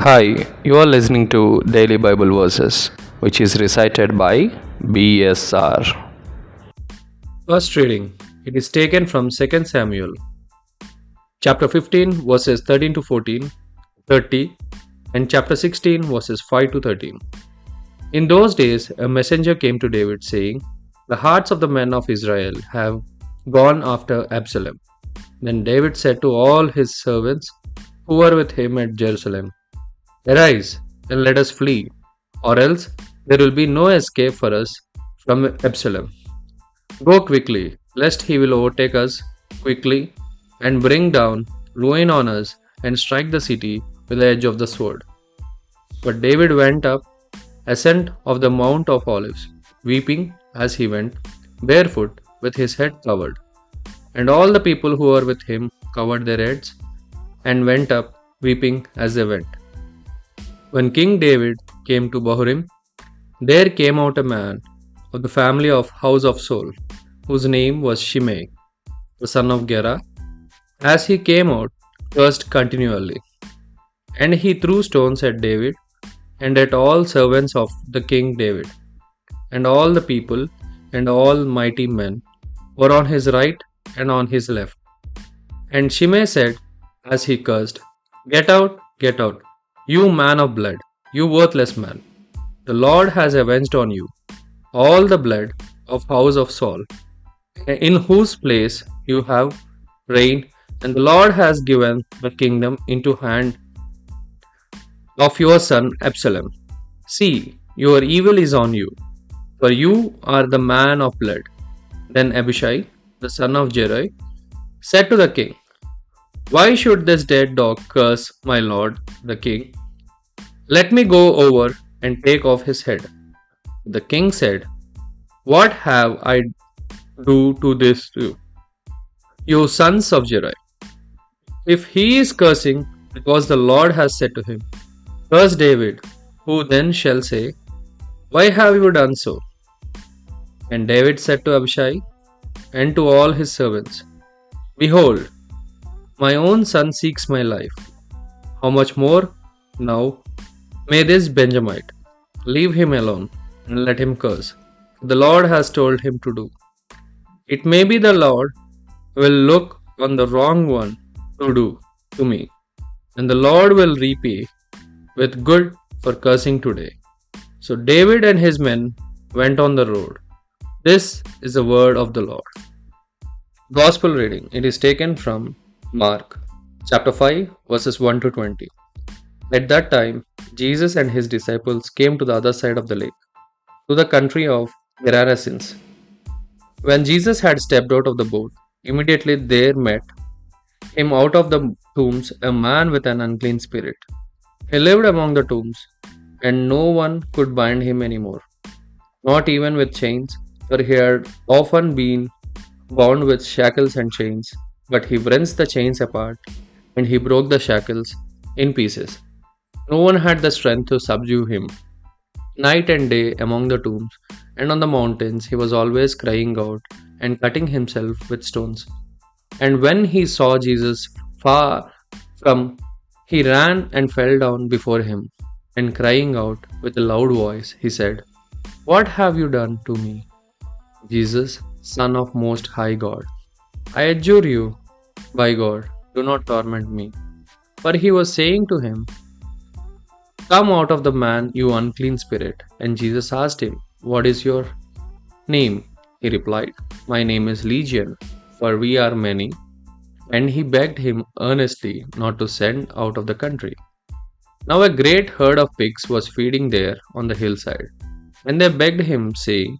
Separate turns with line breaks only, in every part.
Hi, you are listening to Daily Bible Verses, which is recited by BSR.
First reading. It is taken from 2 Samuel, chapter 15, verses 13 to 14, 30, and chapter 16, verses 5 to 13. In those days, a messenger came to David, saying, "The hearts of the men of Israel have gone after Absalom." Then David said to all his servants who were with him at Jerusalem, "Arise, and let us flee, or else there will be no escape for us from Absalom. Go quickly, lest he will overtake us quickly and bring down ruin on us and strike the city with the edge of the sword." But David went up ascent of the Mount of Olives, weeping as he went, barefoot, with his head covered. And all the people who were with him covered their heads and went up, weeping as they went. When King David came to Bahurim, there came out a man of the family of house of Saul, whose name was Shimei, the son of Gera. As he came out, cursed continually. And he threw stones at David and at all servants of the king David. And all the people and all mighty men were on his right and on his left. And Shimei said, as he cursed, get out, you man of blood, you worthless man. The Lord has avenged on you all the blood of house of Saul, in whose place you have reigned, and the Lord has given the kingdom into hand of your son Absalom. See, your evil is on you, for you are the man of blood. Then Abishai, the son of Zeruiah, said to the king, "Why should this dead dog curse my lord, the king? Let me go over and take off his head." The king said, "What have I do to this to you sons of Zeruiah? If he is cursing because the Lord has said to him, 'Curse David,' who then shall say, 'Why have you done so?'" And David said to Abishai and to all his servants, "Behold, my own son seeks my life. How much more now may this Benjamite leave him alone and let him curse? The Lord has told him to do. It may be the Lord will look on the wrong one to do to me, and the Lord will repay with good for cursing today." So David and his men went on the road. This is the word of the Lord. Gospel reading. It is taken from Mark chapter 5 verses 1 to 20. At that time, Jesus and his disciples came to the other side of the lake, to the country of Gerasenes. When Jesus had stepped out of the boat, immediately there met him out of the tombs a man with an unclean spirit. He lived among the tombs, and no one could bind him anymore, not even with chains, for he had often been bound with shackles and chains. But he wrenched the chains apart, and he broke the shackles in pieces. No one had the strength to subdue him. Night and day among the tombs and on the mountains he was always crying out and cutting himself with stones. And when he saw Jesus far from, he ran and fell down before him, and crying out with a loud voice, he said, "What have you done to me, Jesus, Son of Most High God? I adjure you, by God, do not torment me." For he was saying to him, "Come out of the man, you unclean spirit." And Jesus asked him, "What is your name?" He replied, "My name is Legion, for we are many." And he begged him earnestly not to send out of the country. Now a great herd of pigs was feeding there on the hillside. And they begged him, saying,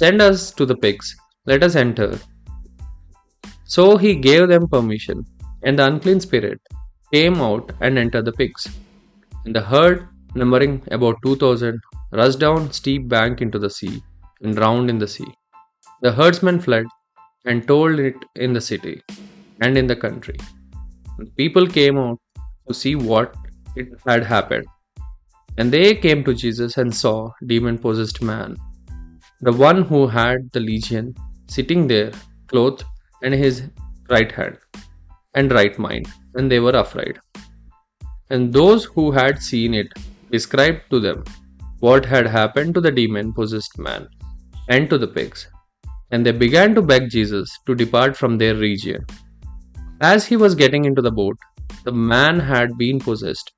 "Send us to the pigs, let us enter." So he gave them permission, and the unclean spirit came out and entered the pigs. And the herd, numbering about 2,000, rushed down steep bank into the sea and drowned in the sea. The herdsmen fled and told it in the city and in the country. And people came out to see what it had happened. And they came to Jesus and saw demon-possessed man, the one who had the legion, sitting there, clothed, and his right hand and right mind, and they were afraid. And those who had seen it described to them what had happened to the demon possessed man and to the pigs. And they began to beg Jesus to depart from their region. As he was getting into the boat, the man had been possessed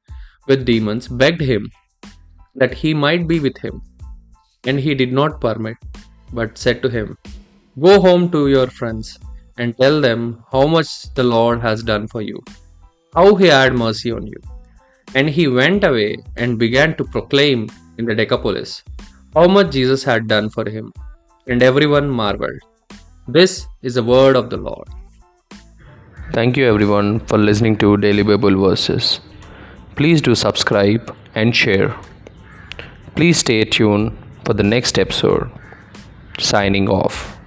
with demons begged him that he might be with him. And he did not permit, but said to him, "Go home to your friends and tell them how much the Lord has done for you, how he had mercy on you." And he went away and began to proclaim in the Decapolis how much Jesus had done for him, and everyone marveled. This is the word of the Lord.
Thank you everyone for listening to Daily Bible Verses. Please do subscribe and share. Please stay tuned for the next episode. Signing off.